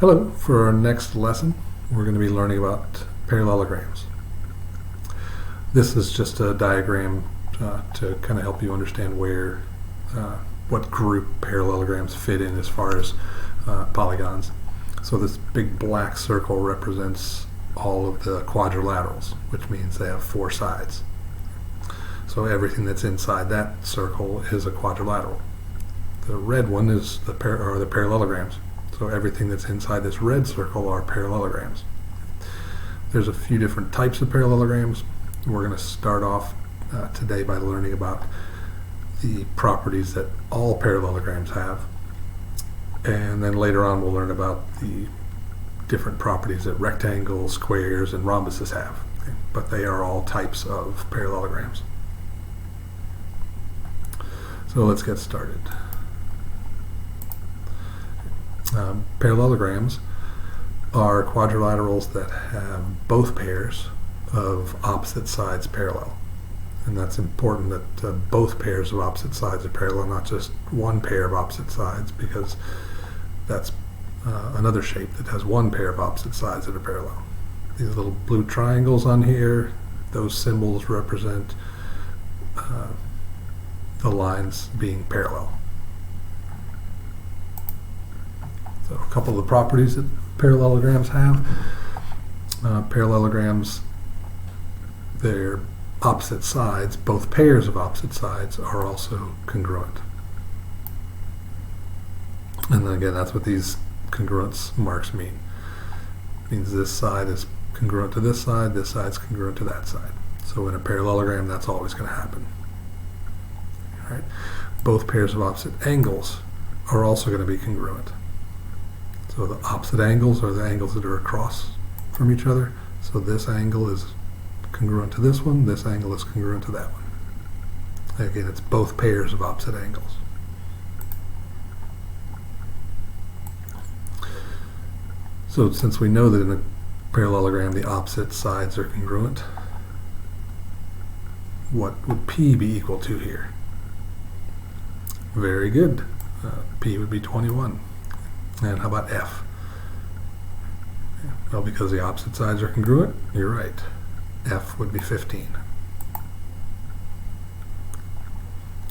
Hello, for our next lesson we're going to be learning about parallelograms. This is just a diagram to kind of help you understand what group parallelograms fit in as far as polygons. So this big black circle represents all of the quadrilaterals, which means they have four sides. So everything that's inside that circle is a quadrilateral. The red one is the parallelograms. So everything that's inside this red circle are parallelograms. There's a few different types of parallelograms. We're going to start off today by learning about the properties that all parallelograms have. And then later on we'll learn about the different properties that rectangles, squares, and rhombuses have. Okay? But they are all types of parallelograms. So let's get started. Parallelograms are quadrilaterals that have both pairs of opposite sides parallel. And that's important that both pairs of opposite sides are parallel, not just one pair of opposite sides, because that's another shape that has one pair of opposite sides that are parallel. These little blue triangles on here, those symbols represent the lines being parallel. So a couple of the properties that parallelograms have. Parallelograms, their opposite sides, both pairs of opposite sides, are also congruent. And then again, that's what these congruence marks mean. It means this side is congruent to this side is congruent to that side. So in a parallelogram, that's always going to happen. All right. Both pairs of opposite angles are also going to be congruent. So the opposite angles are the angles that are across from each other. So this angle is congruent to this one, this angle is congruent to that one. Again, it's both pairs of opposite angles. So since we know that in a parallelogram the opposite sides are congruent, what would P be equal to here? Very good. P would be 21. And how about F? Well, because the opposite sides are congruent, you're right. F would be 15.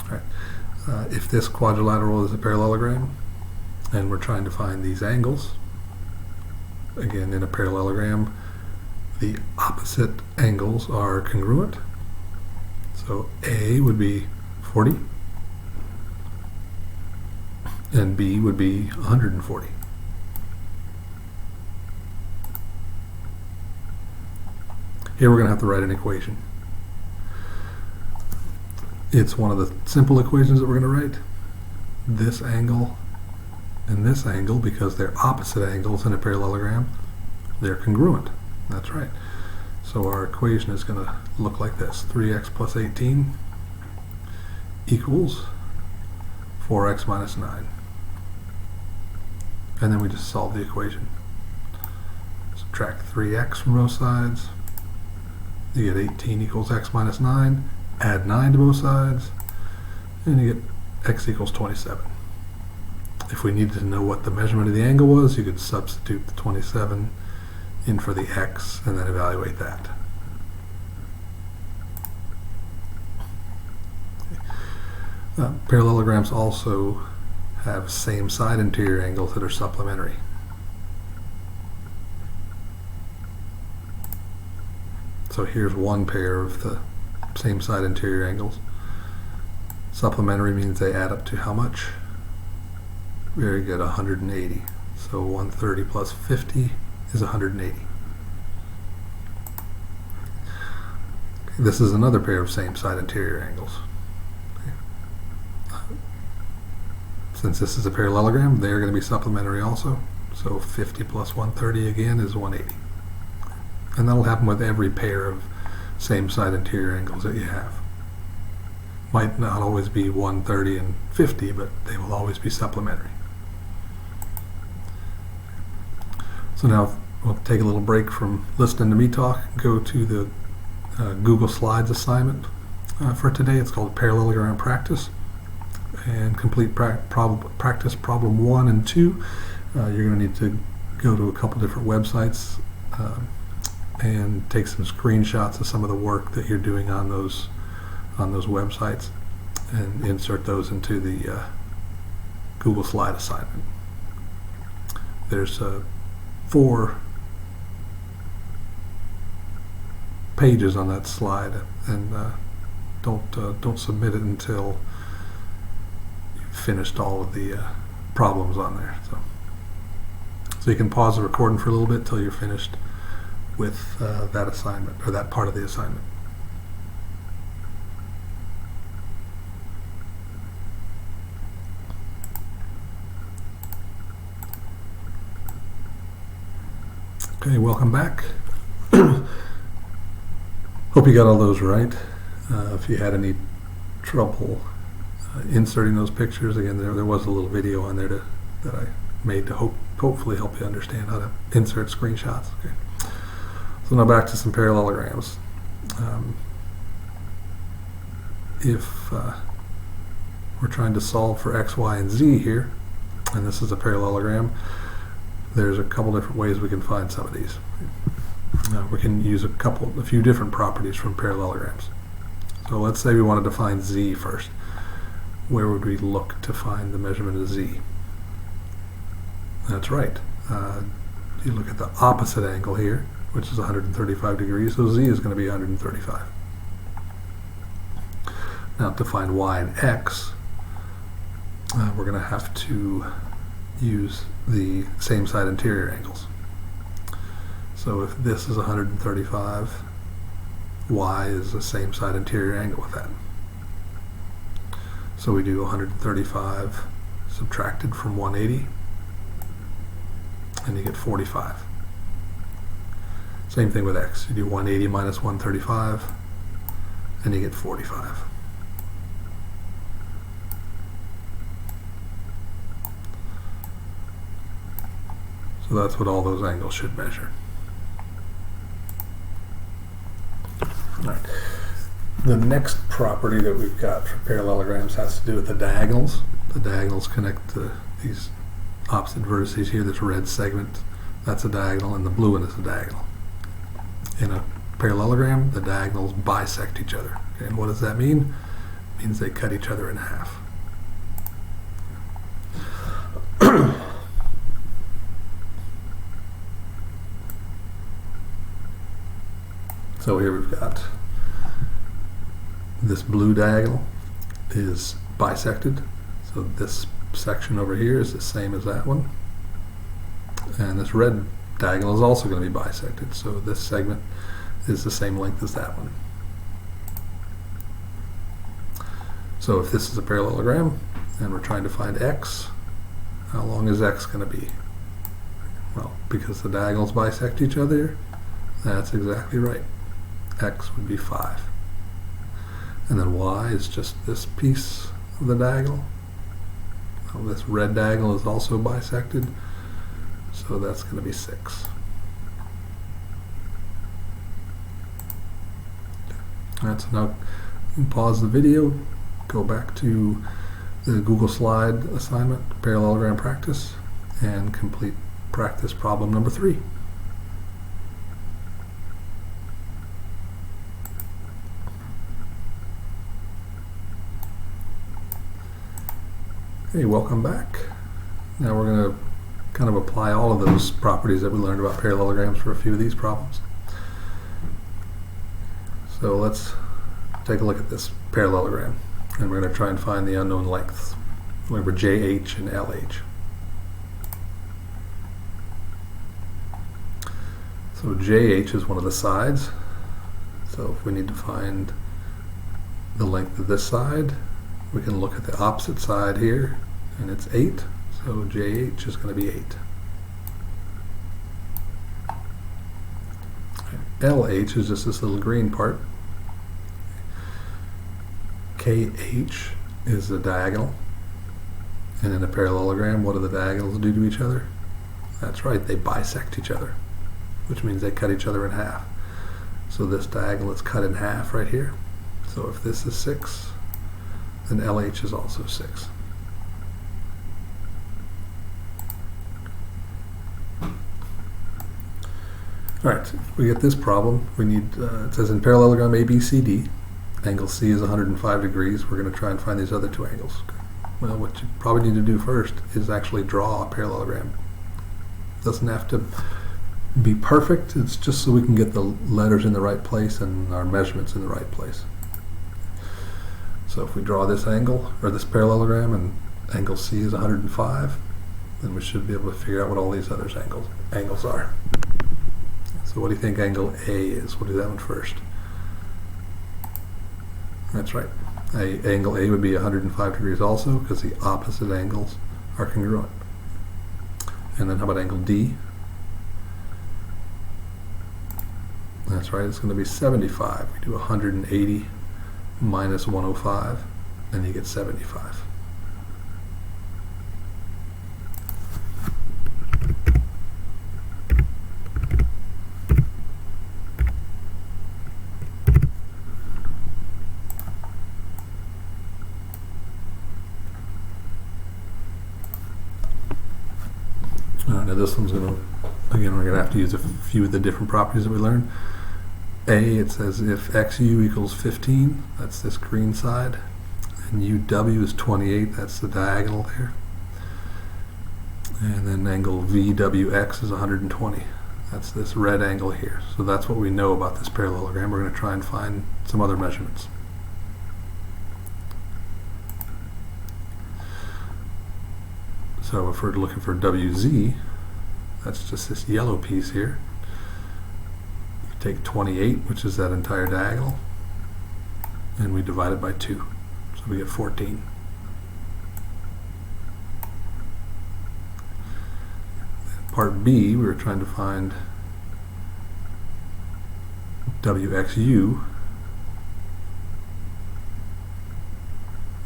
All right. If this quadrilateral is a parallelogram, and we're trying to find these angles, again, in a parallelogram, the opposite angles are congruent. So A would be 40. And B would be 140. Here we're going to have to write an equation. It's one of the simple equations that we're going to write. This angle and this angle, because they're opposite angles in a parallelogram, they're congruent. That's right. So our equation is going to look like this. 3x plus 18 equals 4x minus 9. And then we just solve the equation. Subtract 3x from both sides. You get 18 equals x minus 9. Add 9 to both sides. And you get x equals 27. If we needed to know what the measurement of the angle was, you could substitute the 27 in for the x and then evaluate that. Parallelograms also have same side interior angles that are supplementary. So here's one pair of the same side interior angles. Supplementary means they add up to how much? Very good, 180. So 130 plus 50 is 180. This is another pair of same side interior angles. Since this is a parallelogram, they're going to be supplementary also. So 50 plus 130 again is 180. And that'll happen with every pair of same side interior angles that you have. Might not always be 130 and 50, but they will always be supplementary. So now we'll take a little break from listening to me talk, go to the Google Slides assignment for today. It's called Parallelogram Practice. And complete practice problem 1 and 2. You're going to need to go to a couple different websites and take some screenshots of some of the work that you're doing on those websites and insert those into the Google Slide assignment. There's 4 pages on that slide, and don't submit it until you've finished all of the problems on there. So you can pause the recording for a little bit till you're finished with that assignment, or that part of the assignment. Okay, welcome back. Hope you got all those right. If you had any trouble inserting those pictures, again, there was a little video on there that I made to hopefully help you understand how to insert screenshots. Okay. So now back to some parallelograms. If we're trying to solve for x, y, and z here, and this is a parallelogram, there's a couple different ways we can find some of these. We can use a few different properties from parallelograms. So let's say we wanted to find z first. Where would we look to find the measurement of z? That's right. You look at the opposite angle here, which is 135 degrees, so z is going to be 135. Now to find y and x, we're going to have to use the same side interior angles. So if this is 135, y is the same side interior angle with that. So we do 135 subtracted from 180, and you get 45. Same thing with x. You do 180 minus 135, and you get 45. So that's what all those angles should measure. All right. The next property that we've got for parallelograms has to do with the diagonals. The diagonals connect to these opposite vertices here. This red segment, that's a diagonal, and the blue one is a diagonal. In a parallelogram, the diagonals bisect each other. Okay, and what does that mean? It means they cut each other in half. So here we've got this blue diagonal is bisected. So this section over here is the same as that one. And this red diagonal is also going to be bisected. So this segment is the same length as that one. So if this is a parallelogram and we're trying to find x, how long is x going to be? Well, because the diagonals bisect each other, that's exactly right. X would be 5. And then y is just this piece of the diagonal. Well, this red diagonal is also bisected, so that's going to be 6. Alright, so now you can pause the video, go back to the Google Slide assignment, parallelogram practice, and complete practice problem number 3. Hey, welcome back. Now we're going to kind of apply all of those properties that we learned about parallelograms for a few of these problems. So let's take a look at this parallelogram, and we're going to try and find the unknown lengths. Remember JH and LH. So JH is one of the sides. So if we need to find the length of this side, we can look at the opposite side here, and it's 8, so JH is going to be 8. LH is just this little green part. KH is the diagonal, and in a parallelogram, what do the diagonals do to each other? That's right, they bisect each other, which means they cut each other in half. So this diagonal is cut in half right here. So if this is 6, then LH is also 6. All right, so if we get this problem, we need, it says in parallelogram ABCD, angle C is 105 degrees. We're going to try and find these other two angles. Well, what you probably need to do first is actually draw a parallelogram. It doesn't have to be perfect. It's just so we can get the letters in the right place and our measurements in the right place. So if we draw this angle, or this parallelogram, and angle C is 105, then we should be able to figure out what all these other angles are. So what do you think angle A is? We'll do that one first. That's right. Angle A would be 105 degrees also, because the opposite angles are congruent. And then how about angle D? That's right, it's going to be 75. We do 180 minus 105, and you get 75. Now this one's going to, again, we're going to have to use a few of the different properties that we learned. A, it says if XU equals 15, that's this green side, and UW is 28, that's the diagonal there. And then angle VWX is 120. That's this red angle here. So that's what we know about this parallelogram. We're going to try and find some other measurements. So if we're looking for WZ, that's just this yellow piece here. You take 28, which is that entire diagonal, and we divide it by 2. So we get 14. Part B, we were trying to find WXU,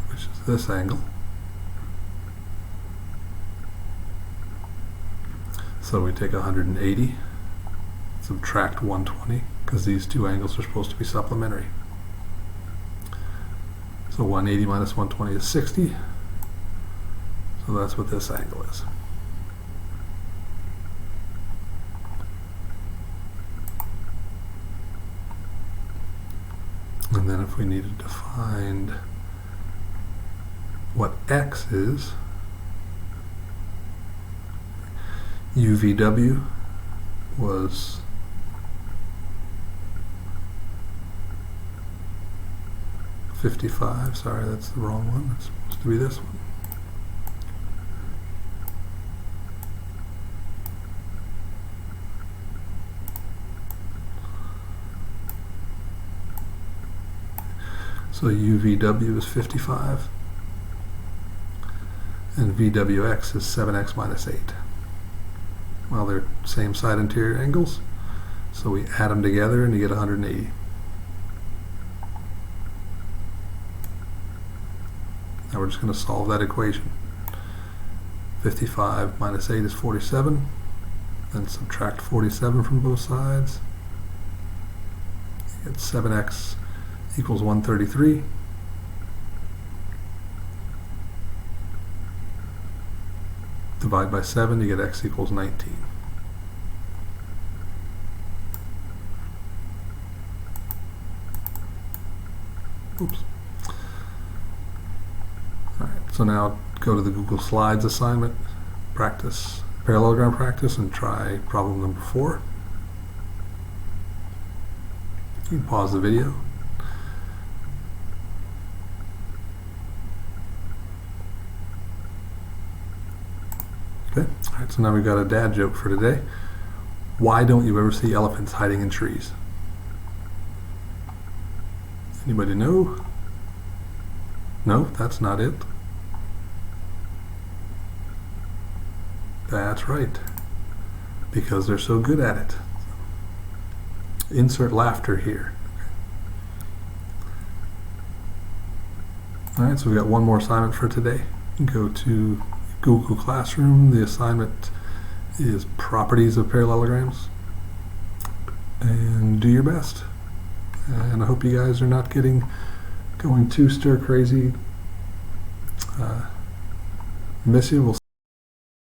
which is this angle. So we take 180, subtract 120, because these two angles are supposed to be supplementary. So 180 minus 120 is 60. So that's what this angle is. And then if we needed to find what X is, UVW was 55. Sorry, that's the wrong one. It's supposed to be this one. So UVW is 55, and VWX is 7x minus 8. Well, they're same side interior angles, so we add them together and you get 180. Now we're just going to solve that equation. 55 minus 8 is 47, then subtract 47 from both sides. You get 7x equals 133. Divide by 7, you get x equals 19. Oops. All right, so now go to the Google Slides assignment, practice, parallelogram practice, and try problem number 4. You can pause the video. Okay, all right, so now we've got a dad joke for today. Why don't you ever see elephants hiding in trees? Anybody know? No, that's not it. That's right. Because they're so good at it. Insert laughter here. All right, so we've got one more assignment for today. Go to Google Classroom. The assignment is properties of parallelograms, and do your best. And I hope you guys are not going too stir crazy. Miss you. We'll